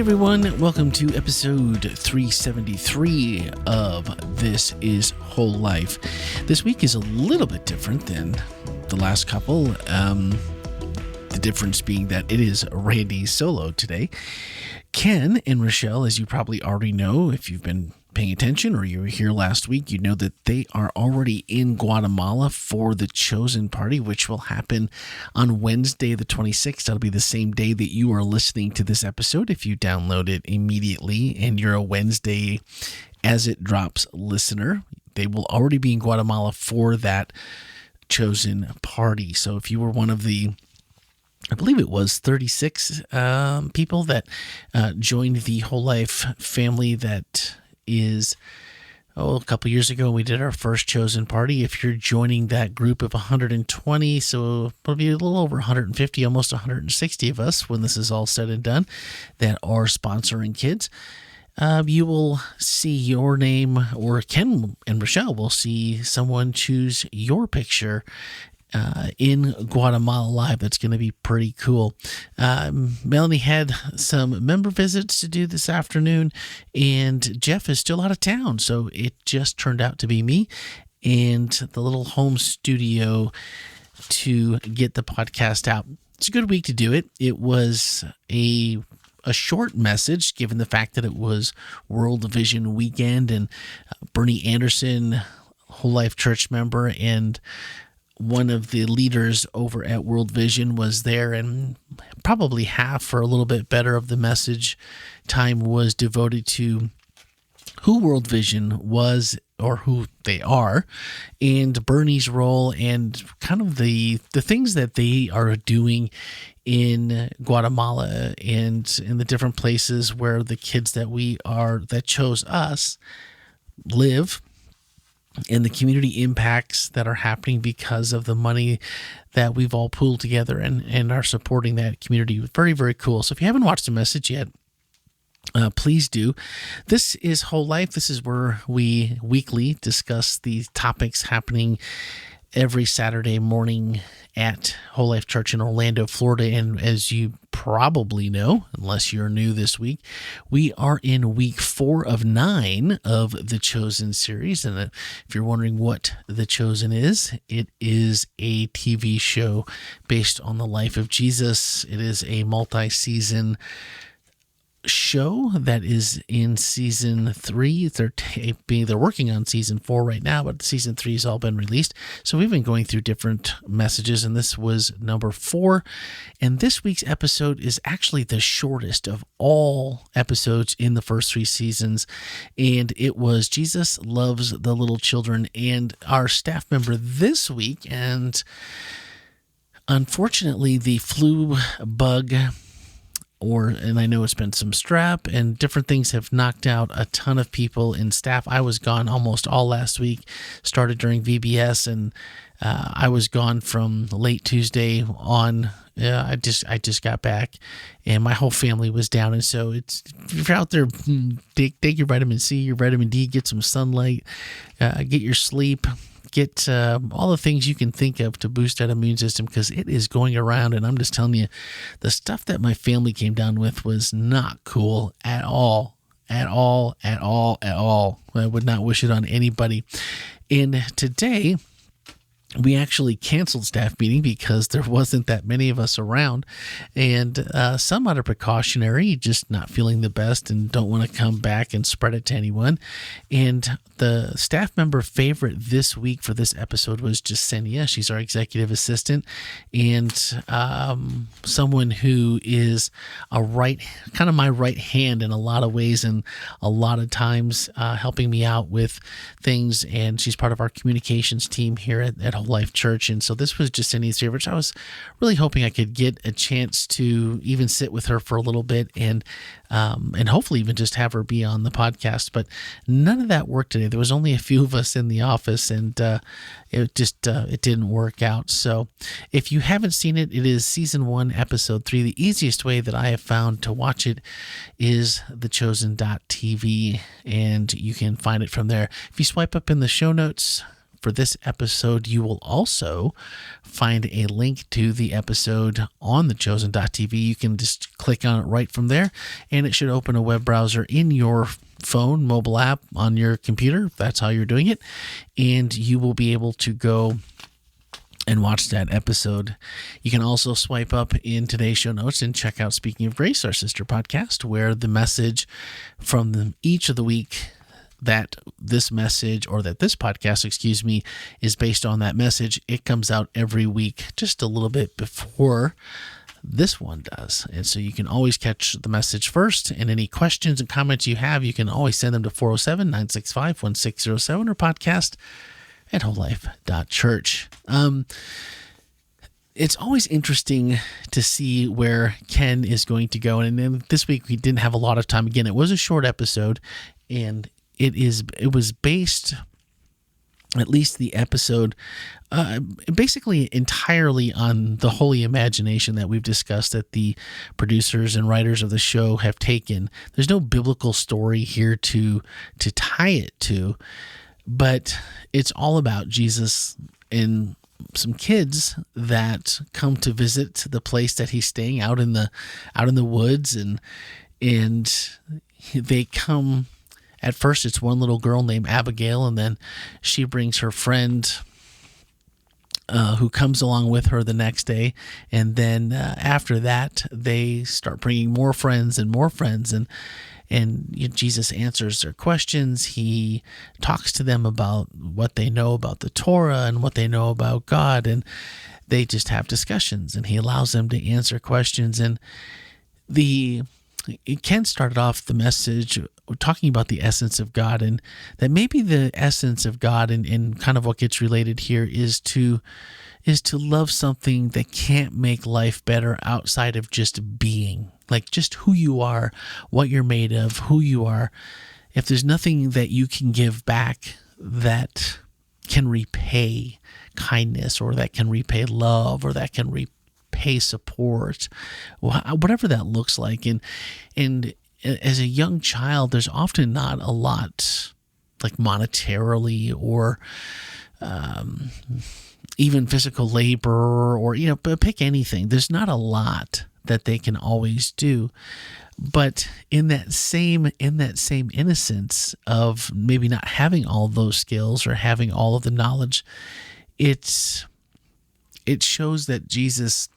everyone, welcome to episode 373 of This is Whole Life. This week is a little bit different than the last couple. The difference being that it is Randy's solo today. Ken and Rochelle, as you probably already know, if you've been paying attention or you were here last week, you know that they are already in Guatemala for the Chosen Party, which will happen on Wednesday the 26th. That'll be the same day that you are listening to this episode if you download it immediately and you're a Wednesday as it drops listener. They will already be in Guatemala for that Chosen Party. So if you were one of the, I believe it was 36 people that joined the Whole Life family that is, a couple years ago we did our first Chosen Party. If you're joining that group of 120, so it'll be a little over 150, almost 160 of us when this is all said and done that are sponsoring kids. You will see your name, or Ken and Rochelle will see someone choose your picture in Guatemala live. That's going to be pretty cool. Melanie had some member visits to do this afternoon, and Jeff is still out of town, so it just turned out to be me and the little home studio to get the podcast out. It's a good week to do it. It was a short message, given the fact that it was World Vision weekend, and Bernie Anderson, WholeLife Church member, and one of the leaders over at World Vision was there, and probably half or a little bit better of the message time was devoted to who World Vision was, or who they are, and Bernie's role, and kind of the things that they are doing in Guatemala and in the different places where the kids that chose us live, and the community impacts that are happening because of the money that we've all pooled together and are supporting that community. Very, very cool. So if you haven't watched the message yet, please do. This is Whole Life. This is where we weekly discuss the topics happening every Saturday morning at WholeLife Church in Orlando, Florida. And as you probably know, unless you're new this week, we are in week 4 of 9 of the Chosen series. And if you're wondering what the Chosen is, it is a TV show based on the life of Jesus. It is a multi-season show that is in season 3. They're working on season 4 right now, but season 3 has all been released. So we've been going through different messages, and this was number 4. And this week's episode is actually the shortest of all episodes in the first 3 seasons. And it was Jesus Loves the Little Children. And our staff member this week, and unfortunately the flu bug, and I know it's been some strep and different things have knocked out a ton of people in staff. I was gone almost all last week, started during VBS, and I was gone from late Tuesday on. I just got back, and my whole family was down. And so if you're out there, take your vitamin C, your vitamin D, get some sunlight, get your sleep. Get all the things you can think of to boost that immune system, because it is going around. And I'm just telling you, the stuff that my family came down with was not cool at all. At all. I would not wish it on anybody. And today, we actually canceled staff meeting because there wasn't that many of us around, and some out of precautionary, just not feeling the best and don't want to come back and spread it to anyone. And the staff member favorite this week for this episode was Jasenia. She's our executive assistant, and someone who is kind of my right hand in a lot of ways, and a lot of times helping me out with things. And she's part of our communications team here at WholeLife Church. And so this was Jasenia's favorite. I was really hoping I could get a chance to even sit with her for a little bit and hopefully even just have her be on the podcast. But none of that worked today. There was only a few of us in the office, and it didn't work out. So if you haven't seen it, it is season 1, episode 3. The easiest way that I have found to watch it is thechosen.tv, and you can find it from there. If you swipe up in the show notes for this episode, you will also find a link to the episode on thechosen.tv. You can just click on it right from there, and it should open a web browser in your phone, mobile app, on your computer, if that's how you're doing it, and you will be able to go and watch that episode. You can also swipe up in today's show notes and check out Speaking of Grace, our sister podcast, where the message from each of the week that this podcast, is based on that message. It comes out every week, just a little bit before this one does. And so you can always catch the message first, and any questions and comments you have, you can always send them to 407-965-1607 or podcast@WholeLife.church. It's always interesting to see where Ken is going to go. And then this week we didn't have a lot of time. Again, it was a short episode, and it was based, at least the episode, basically entirely on the holy imagination that we've discussed, that the producers and writers of the show have taken. There's no biblical story here to tie it to, but it's all about Jesus and some kids that come to visit the place that he's staying out in the woods, and they come. At first, it's one little girl named Abigail, and then she brings her friend who comes along with her the next day. And then after that, they start bringing more friends, and Jesus answers their questions. He talks to them about what they know about the Torah and what they know about God, and they just have discussions, and he allows them to answer questions. And Ken started off the message talking about the essence of God, and that maybe the essence of God and kind of what gets related here is to love something that can't make life better outside of just being, like just who you are, what you're made of, who you are. If there's nothing that you can give back that can repay kindness, or that can repay love, or that can repay support, whatever that looks like. And as a young child, there's often not a lot, like monetarily or even physical labor, or but pick anything. There's not a lot that they can always do. But in that same innocence of maybe not having all those skills or having all of the knowledge, it shows that Jesus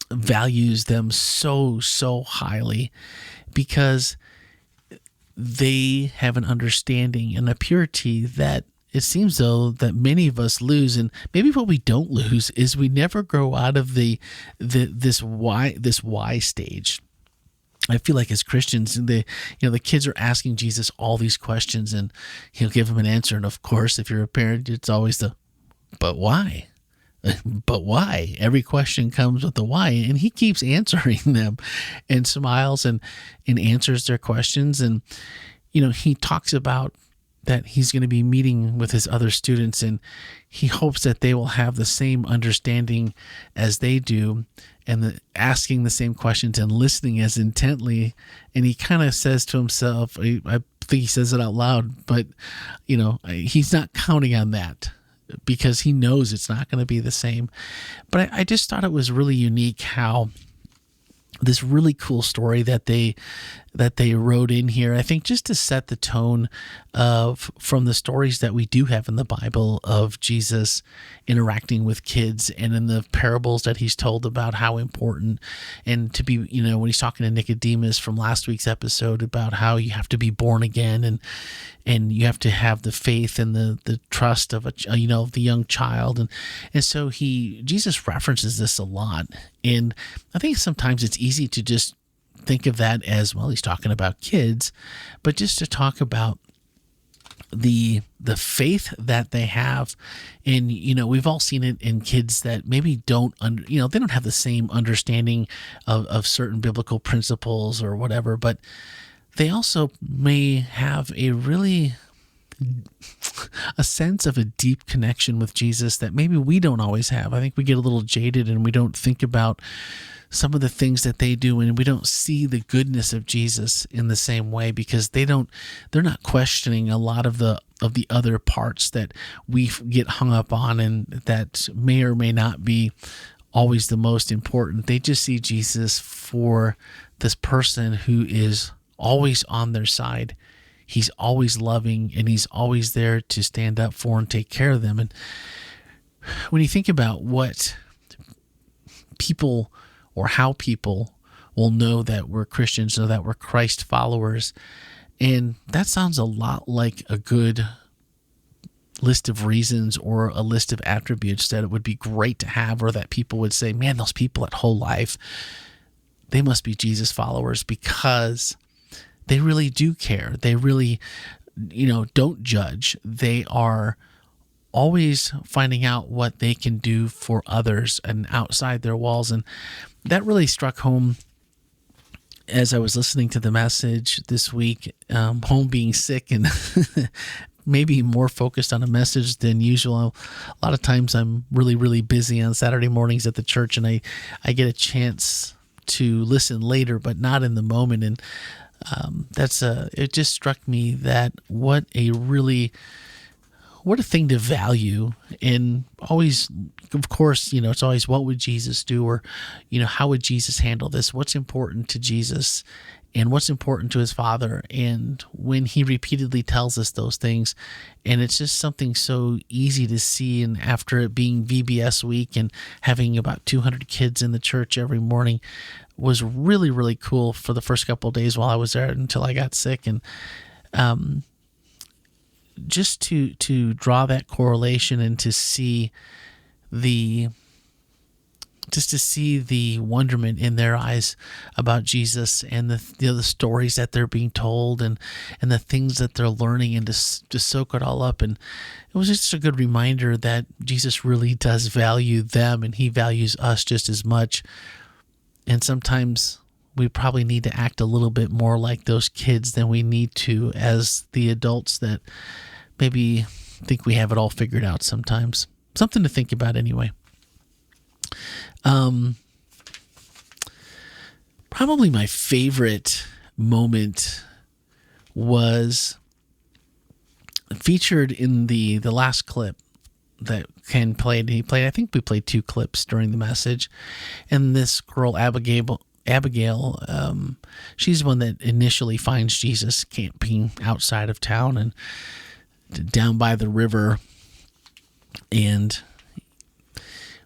values them so highly, because they have an understanding and a purity that it seems though that many of us lose. And maybe what we don't lose is we never grow out of this why stage. I feel like as Christians, the kids are asking Jesus all these questions, and he'll give them an answer. And of course, if you're a parent, it's always but why? But why? Every question comes with the why, and he keeps answering them and smiles and answers their questions. And, he talks about that he's going to be meeting with his other students, and he hopes that they will have the same understanding as they do, and asking the same questions and listening as intently. And he kind of says to himself, I think he says it out loud, but, he's not counting on that, because he knows it's not going to be the same. But I just thought it was really unique how this really cool story that they wrote in here, I think, just to set the tone from the stories that we do have in the Bible of Jesus interacting with kids, and in the parables that he's told about how important, and to be, when he's talking to Nicodemus from last week's episode about how you have to be born again, and you have to have the faith and the trust of the young child. And so Jesus references this a lot. And I think sometimes it's easy to just think of that as, well, he's talking about kids, but just to talk about the faith that they have. And, we've all seen it in kids that maybe they don't have the same understanding of certain biblical principles or whatever, but they also may have a really a sense of a deep connection with Jesus that maybe we don't always have. I think we get a little jaded and we don't think about some of the things that they do, and we don't see the goodness of Jesus in the same way because they're not questioning a lot of the other parts that we get hung up on and that may or may not be always the most important. They just see Jesus for this person who is always on their side. He's always loving, and he's always there to stand up for and take care of them. And when you think about what people or how people will know that we're Christians or that we're Christ followers, and that sounds a lot like a good list of reasons or a list of attributes that it would be great to have, or that people would say, man, those people at WholeLife, they must be Jesus followers because they really do care. They really, don't judge. They are always finding out what they can do for others and outside their walls. And that really struck home as I was listening to the message this week, home being sick and maybe more focused on a message than usual. A lot of times I'm really, really busy on Saturday mornings at the church, and I get a chance to listen later, but not in the moment. And it just struck me that what a thing to value. And always, of course, it's always, what would Jesus do? Or, how would Jesus handle this? What's important to Jesus and what's important to his Father? And when he repeatedly tells us those things, and it's just something so easy to see. And after it being VBS week and having about 200 kids in the church every morning was really, really cool for the first couple of days while I was there until I got sick. And, just to draw that correlation and to see the wonderment in their eyes about Jesus and the stories that they're being told and the things that they're learning, and to soak it all up. And it was just a good reminder that Jesus really does value them, and he values us just as much. And sometimes we probably need to act a little bit more like those kids than we need to as the adults that maybe think we have it all figured out sometimes. Something to think about anyway. Probably my favorite moment was featured in the last clip that Ken played. I think we played 2 clips during the message. And this girl, Abigail, she's the one that initially finds Jesus camping outside of town and down by the river. And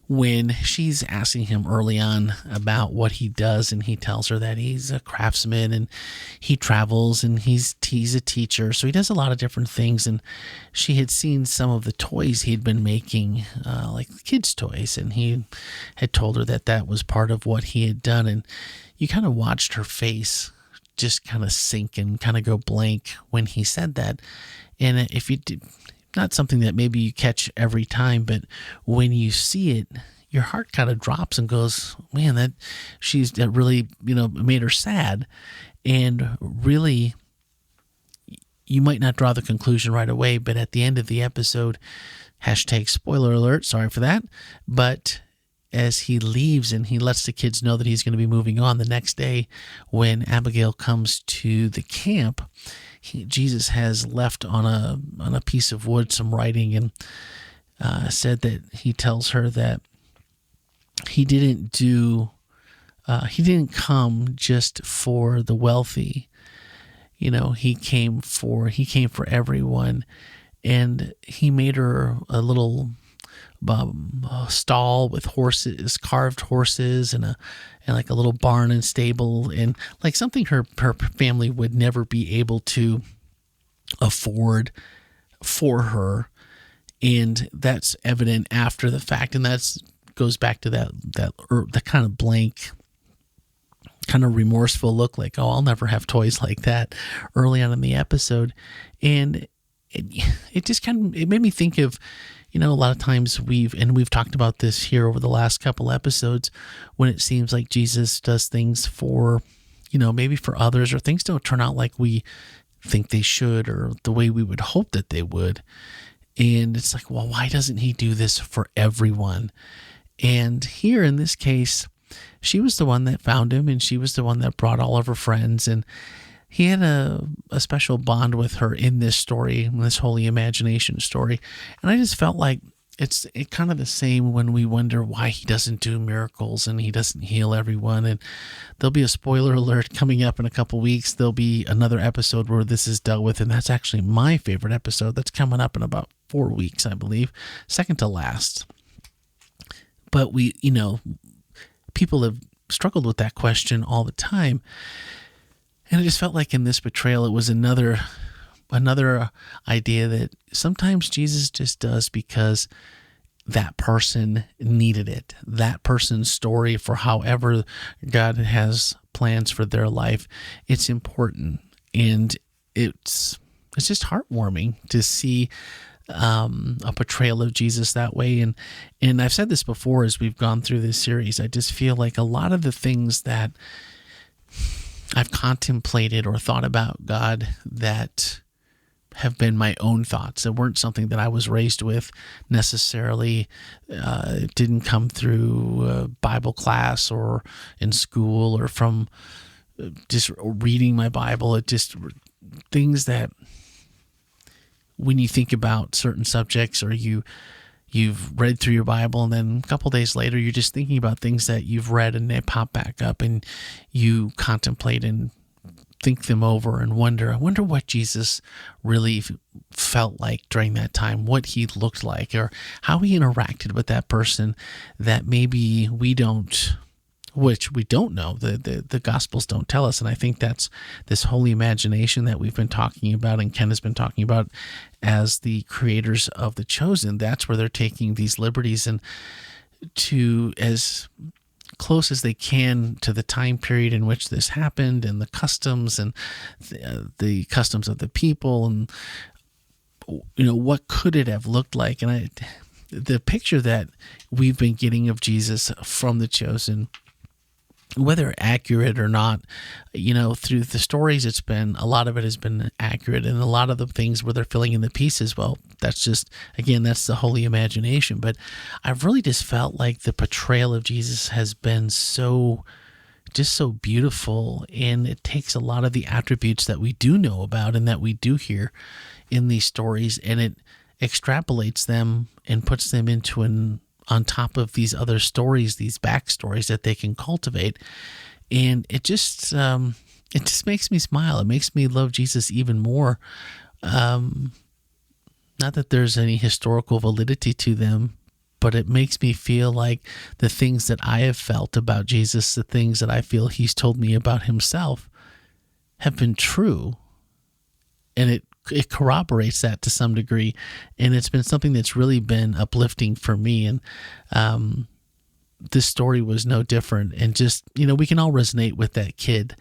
when she's asking him early on about what he does, and he tells her that he's a craftsman and he travels and he's a teacher, so he does a lot of different things. And she had seen some of the toys he'd been making, like kids' toys, and he had told her that was part of what he had done. And you kind of watched her face just kind of sink and kind of go blank when he said that. And if you did, not something that maybe you catch every time, but when you see it, your heart kind of drops and goes, man, that really, made her sad. And really, you might not draw the conclusion right away, but at the end of the episode, #spoiler alert, sorry for that, but as he leaves and he lets the kids know that he's going to be moving on the next day, when Abigail comes to the camp, Jesus has left on a piece of wood some writing, and said that he tells her that he didn't come just for the wealthy. He came for everyone. And he made her a little stall with horses, carved horses, and like a little barn and stable, and like something her family would never be able to afford for her. And that's evident after the fact, and that's goes back to that kind of blank, kind of remorseful look, like, oh, I'll never have toys like that, early on in the episode. And it just it made me think of, a lot of times we've talked about this here over the last couple episodes, when it seems like Jesus does things for, maybe for others, or things don't turn out like we think they should, or the way we would hope that they would. And it's like, well, why doesn't he do this for everyone? And here in this case, she was the one that found him, and she was the one that brought all of her friends. And he had a special bond with her in this story, in this Holy Imagination story. And I just felt like it's kind of the same when we wonder why he doesn't do miracles and he doesn't heal everyone. And there'll be a spoiler alert coming up in a couple weeks. There'll be another episode where this is dealt with, and that's actually my favorite episode. That's coming up in about 4 weeks, I believe, second to last. But people have struggled with that question all the time. And it just felt like in this betrayal, it was another idea that sometimes Jesus just does because that person needed it. That person's story, for however God has plans for their life, it's important. And it's just heartwarming to see a portrayal of Jesus that way. And I've said this before as we've gone through this series, I just feel like a lot of the things that I've contemplated or thought about God that have been my own thoughts. It weren't something that I was raised with necessarily. It didn't come through Bible class or in school or from just reading my Bible. It just things that when you think about certain subjects, or you've read through your Bible, and then a couple days later you're just thinking about things that you've read, and they pop back up, and you contemplate and think them over and I wonder what Jesus really felt like during that time, what he looked like, or how he interacted with that person that maybe we don't know. The Gospels don't tell us. And I think that's this holy imagination that we've been talking about, and Ken has been talking about as the creators of The Chosen. That's where they're taking these liberties and to as close as they can to the time period in which this happened, and the customs and the customs of the people, and what could it have looked like. And the picture that we've been getting of Jesus from The Chosen, whether accurate or not, through the stories, a lot of it has been accurate, and a lot of the things where they're filling in the pieces, well, that's the holy imagination. But I've really just felt like the portrayal of Jesus has been so beautiful, and it takes a lot of the attributes that we do know about and that we do hear in these stories, and it extrapolates them and puts them into on top of these other stories, these backstories that they can cultivate. And it just makes me smile. It makes me love Jesus even more. Not that there's any historical validity to them, but it makes me feel like the things that I have felt about Jesus, the things that I feel he's told me about himself, have been true. And it corroborates that to some degree, and it's been something that's really been uplifting for me. And this story was no different. And just we can all resonate with that kid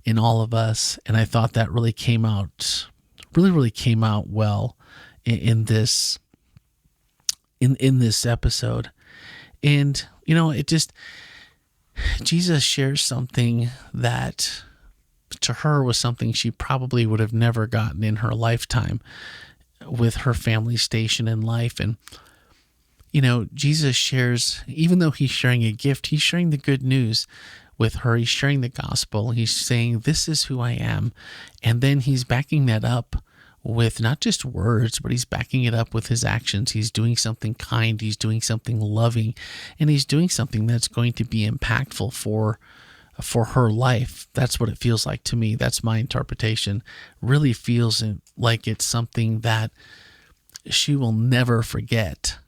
in all of us, and I thought that really came out well in this episode. And Jesus shares something that to her was something she probably would have never gotten in her lifetime with her family station in life. And, Jesus shares, even though he's sharing a gift, he's sharing the good news with her. He's sharing the gospel. He's saying, this is who I am. And then he's backing that up with not just words, but he's backing it up with his actions. He's doing something kind. He's doing something loving, and he's doing something that's going to be impactful for her life. That's what it feels like to me. That's my interpretation. Really feels like it's something that she will never forget.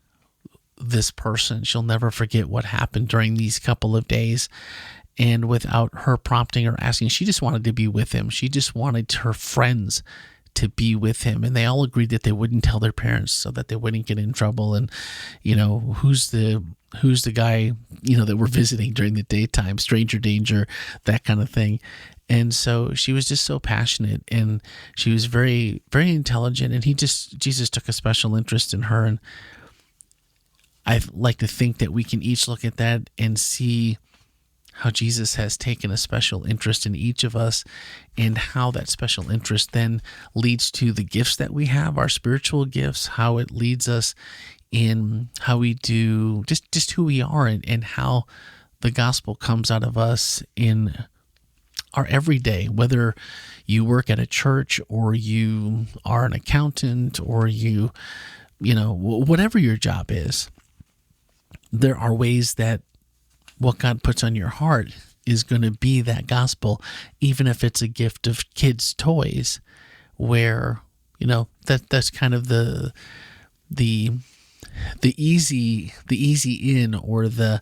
This person, she'll never forget what happened during these couple of days. And without her prompting or asking, she just wanted to be with him. She just wanted her friends to be with him, and they all agreed that they wouldn't tell their parents so that they wouldn't get in trouble. And who's the guy that we're visiting during the daytime, stranger danger, that kind of thing. And so she was just so passionate, and she was very, very intelligent, and Jesus took a special interest in her. And I like to think that we can each look at that and see how Jesus has taken a special interest in each of us, and how that special interest then leads to the gifts that we have, our spiritual gifts, how it leads us in how we do just who we are, and how the gospel comes out of us in our everyday, whether you work at a church or you are an accountant or you know, whatever your job is. There are ways that what God puts on your heart is going to be that gospel, even if it's a gift of kids' toys, where, you know, that's kind of the easy in, or the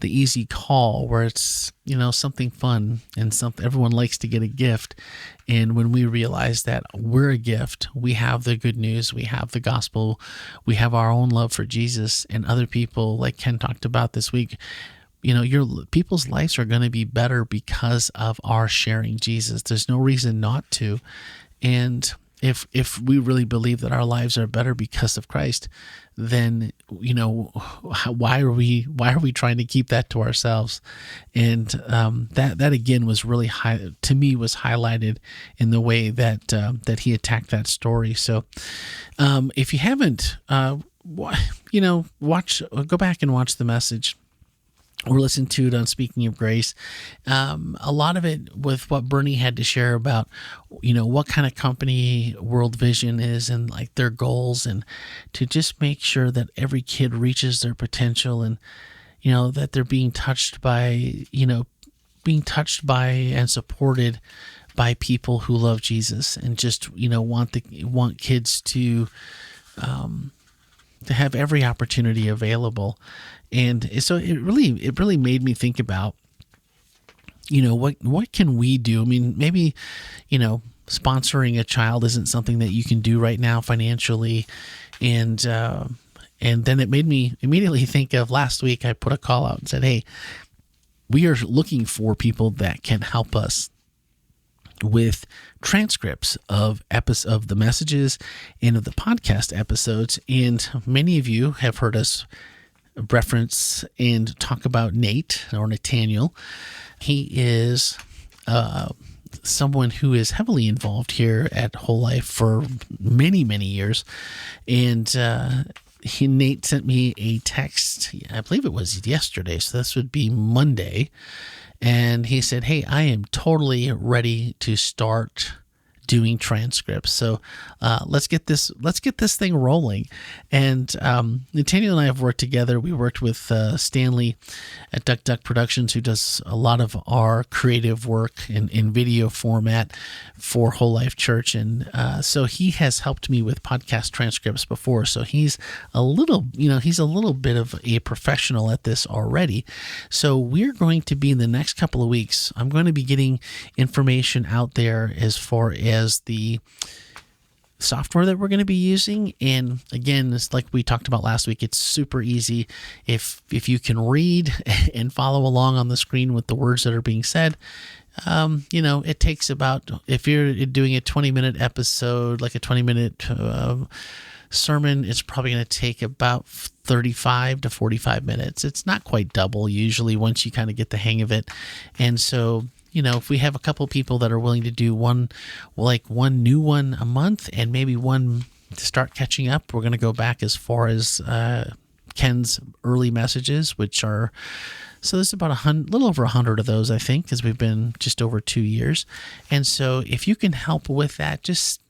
easy call, where it's, you know, something fun and something everyone likes to get a gift. And when we realize that we're a gift, we have the good news, we have the gospel, we have our own love for Jesus, and other people, like Ken talked about this week, you know, your people's lives are going to be better because of our sharing Jesus. There's no reason not to. And if we really believe that our lives are better because of Christ, then, you know, why are we trying to keep that to ourselves? And that again was really to me was highlighted in the way that he attacked that story. So if you haven't, go back and watch the message, or listen to it on Speaking of Grace. A lot of it with what Bernie had to share about, you know, what kind of company World Vision is, and like their goals, and to just make sure that every kid reaches their potential, and, you know, that they're being touched by and supported by people who love Jesus, and just, you know, want kids to have every opportunity available. And so it really made me think about, you know, what can we do? I mean, maybe, you know, sponsoring a child isn't something that you can do right now financially. And then it made me immediately think of last week. I put a call out and said, hey, we are looking for people that can help us with transcripts of the messages and of the podcast episodes. And many of you have heard us reference and talk about Nate, or Nathaniel. He is someone who is heavily involved here at WholeLife for many, many years. And Nate sent me a text, I believe it was yesterday, so this would be Monday. And he said, hey, I am totally ready to start doing transcripts. So let's get this thing rolling. And Nathaniel and I have worked together. We worked with Stanley at Duck Duck Productions, who does a lot of our creative work in video format for WholeLife Church. And so he has helped me with podcast transcripts before. So he's a little bit of a professional at this already. So we're going to be, in the next couple of weeks, I'm going to be getting information out there as far as the software that we're going to be using. And again, it's like we talked about last week, it's super easy. If you can read and follow along on the screen with the words that are being said, you know, it takes about, if you're doing a 20-minute episode, like a 20-minute sermon, it's probably going to take about 35 to 45 minutes. It's not quite double usually once you kind of get the hang of it. And so, you know, if we have a couple people that are willing to do one new one a month, and maybe one to start catching up, we're going to go back as far as Ken's early messages, which are, so there's about a little over 100 of those, I think, because we've been just over 2 years. And so if you can help with that, just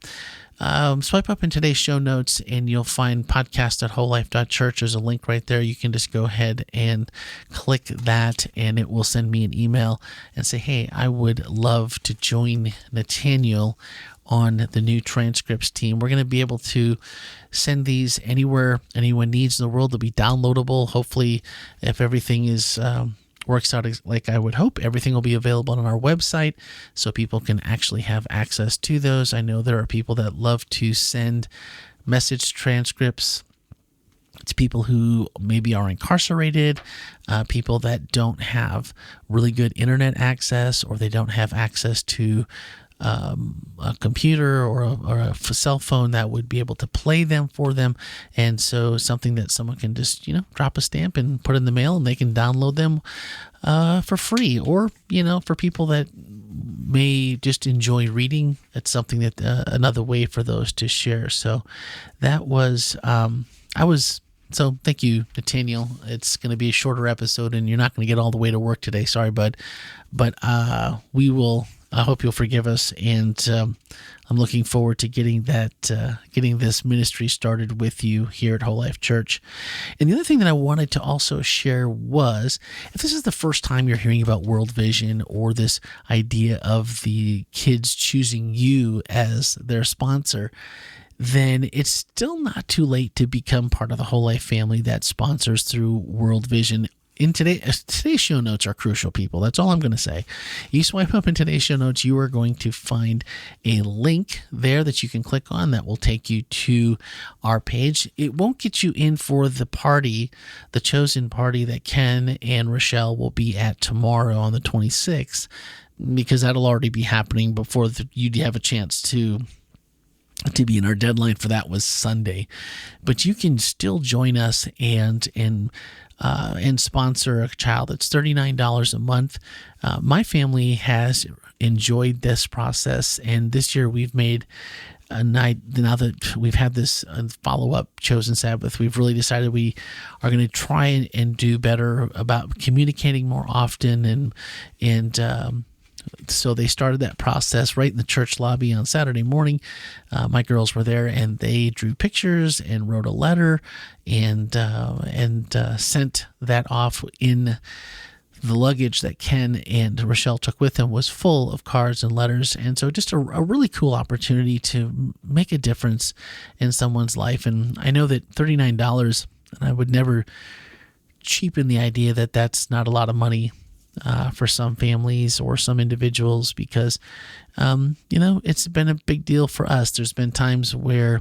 swipe up in today's show notes and you'll find podcast.wholelife.church. There's a link right there. You can just go ahead and click that, and it will send me an email and say, hey, I would love to join Nathaniel on the new transcripts team. We're going to be able to send these anywhere anyone needs in the world. They'll be downloadable. Hopefully, if everything is works out like I would hope, everything will be available on our website so people can actually have access to those. I know there are people that love to send message transcripts to people who maybe are incarcerated, people that don't have really good internet access, or they don't have access to a computer or a cell phone that would be able to play them for them. And so something that someone can just, drop a stamp and put in the mail, and they can download them for free. Or, for people that may just enjoy reading, it's something that another way for those to share. So that was, so thank you, Nathaniel. It's going to be a shorter episode, and you're not going to get all the way to work today. Sorry, bud. But we will. I hope you'll forgive us, and I'm looking forward to getting this ministry started with you here at WholeLife Church. And the other thing that I wanted to also share was, if this is the first time you're hearing about World Vision or this idea of the kids choosing you as their sponsor, then it's still not too late to become part of the WholeLife family that sponsors through World Vision. In today's show notes are crucial, people. That's all I'm going to say. You swipe up in today's show notes, you are going to find a link there that you can click on that will take you to our page. It won't get you in for the party, the chosen party that Ken and Rochelle will be at tomorrow on the 26th, because that'll already be happening before you'd have a chance to be in. Our deadline for that was Sunday. But you can still join us and sponsor a child. It's $39 a month. My family has enjoyed this process, and this year we've made a night, now that we've had this follow-up Chosen Sabbath, we've really decided we are going to try and do better about communicating more often, and so they started that process right in the church lobby on Saturday morning. My girls were there, and they drew pictures and wrote a letter and sent that off in the luggage that Ken and Rochelle took with them was full of cards and letters. And so just a really cool opportunity to make a difference in someone's life. And I know that $39, and I would never cheapen the idea that that's not a lot of money for some families or some individuals, because, it's been a big deal for us. There's been times where,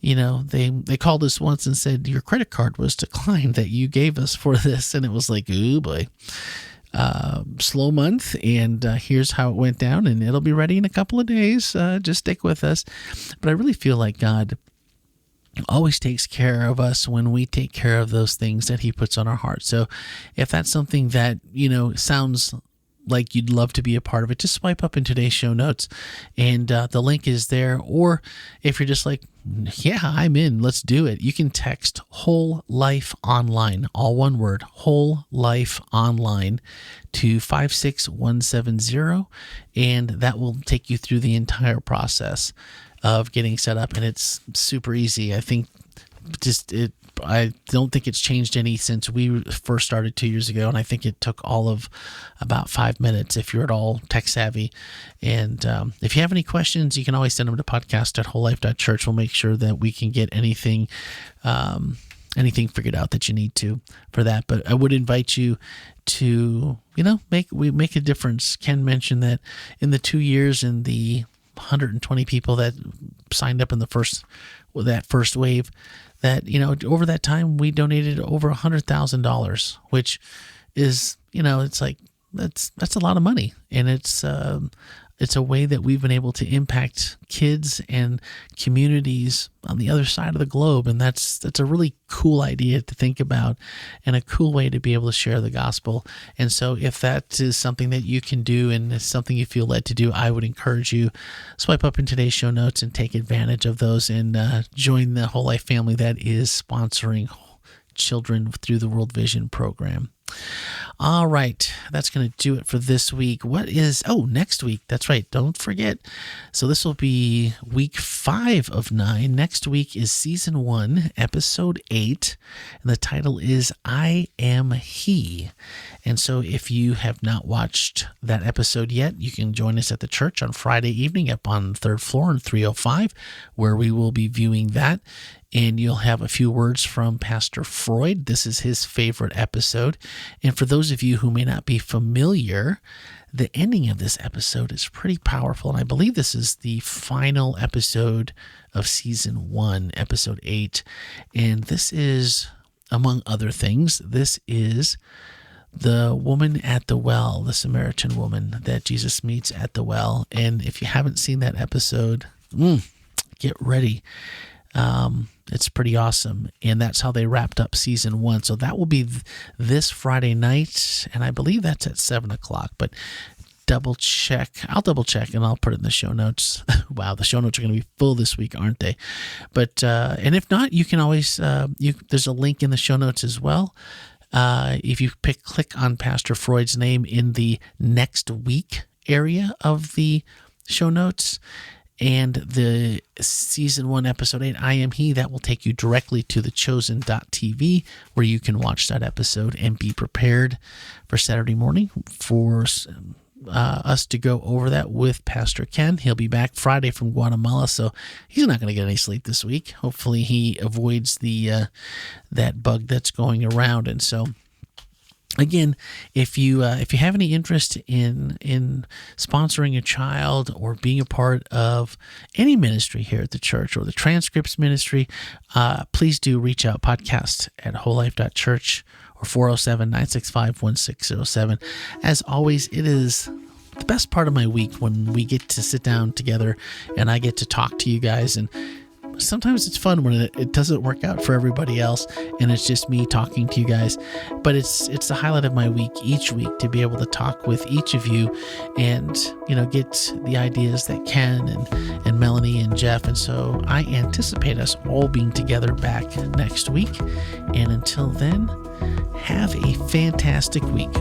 they called us once and said, your credit card was declined that you gave us for this. And it was like, oh boy, slow month. And here's how it went down, and it'll be ready in a couple of days. Just stick with us. But I really feel like God always takes care of us when we take care of those things that he puts on our heart. So if that's something that, sounds like you'd love to be a part of it, just swipe up in today's show notes, and the link is there. Or if you're just like, yeah, I'm in, let's do it, you can text Whole Life Online, all one word, Whole Life Online, to 56170, and that will take you through the entire process of getting set up. And it's super easy. I think I don't think it's changed any since we first started 2 years ago, and I think it took all of about 5 minutes if you're at all tech savvy. And if you have any questions, you can always send them to podcast@wholelife.church. We'll make sure that we can get anything figured out that you need to for that. But I would invite you to make a difference. Ken mentioned that in the 2 years, and the 120 people that signed up in that first wave, that over that time we donated over $100,000, which is it's like that's a lot of money, and it's a way that we've been able to impact kids and communities on the other side of the globe. And that's a really cool idea to think about, and a cool way to be able to share the gospel. And so if that is something that you can do, and it's something you feel led to do, I would encourage you, swipe up in today's show notes and take advantage of those, and join the Whole Life family that is sponsoring children through the World Vision program. All right, that's going to do it for this week. Next week, that's right, don't forget. So this will be week 5 of 9. Next week is season 1, episode 8, and the title is I Am He. And so if you have not watched that episode yet, you can join us at the church on Friday evening up on the 3rd floor in 305, where we will be viewing that. And you'll have a few words from Pastor Freud. This is his favorite episode. And for those of you who may not be familiar, the ending of this episode is pretty powerful. And I believe this is the final episode of season 1, episode 8. And this is, among other things, this is the woman at the well, the Samaritan woman that Jesus meets at the well. And if you haven't seen that episode, get ready. It's pretty awesome. And that's how they wrapped up season 1. So that will be this Friday night. And I believe that's at 7:00, but double check. I'll double check and I'll put it in the show notes. Wow. The show notes are going to be full this week, aren't they? But, and if not, you can always, there's a link in the show notes as well. If you click on Pastor Freud's name in the next week area of the show notes and the season 1, episode 8, I Am He, that will take you directly to thechosen.tv where you can watch that episode and be prepared for Saturday morning for us to go over that with Pastor Ken. He'll be back Friday from Guatemala, so he's not going to get any sleep this week. Hopefully he avoids the that bug that's going around. And so again, if you have any interest in sponsoring a child or being a part of any ministry here at the church or the transcripts ministry, please do reach out, podcast at WholeLife.church or 407-965-1607. As always, it is the best part of my week when we get to sit down together and I get to talk to you guys. And sometimes it's fun when it doesn't work out for everybody else and it's just me talking to you guys. But it's the highlight of my week each week to be able to talk with each of you and, get the ideas that Ken and Melanie and Jeff. And so I anticipate us all being together back next week. And until then, have a fantastic week.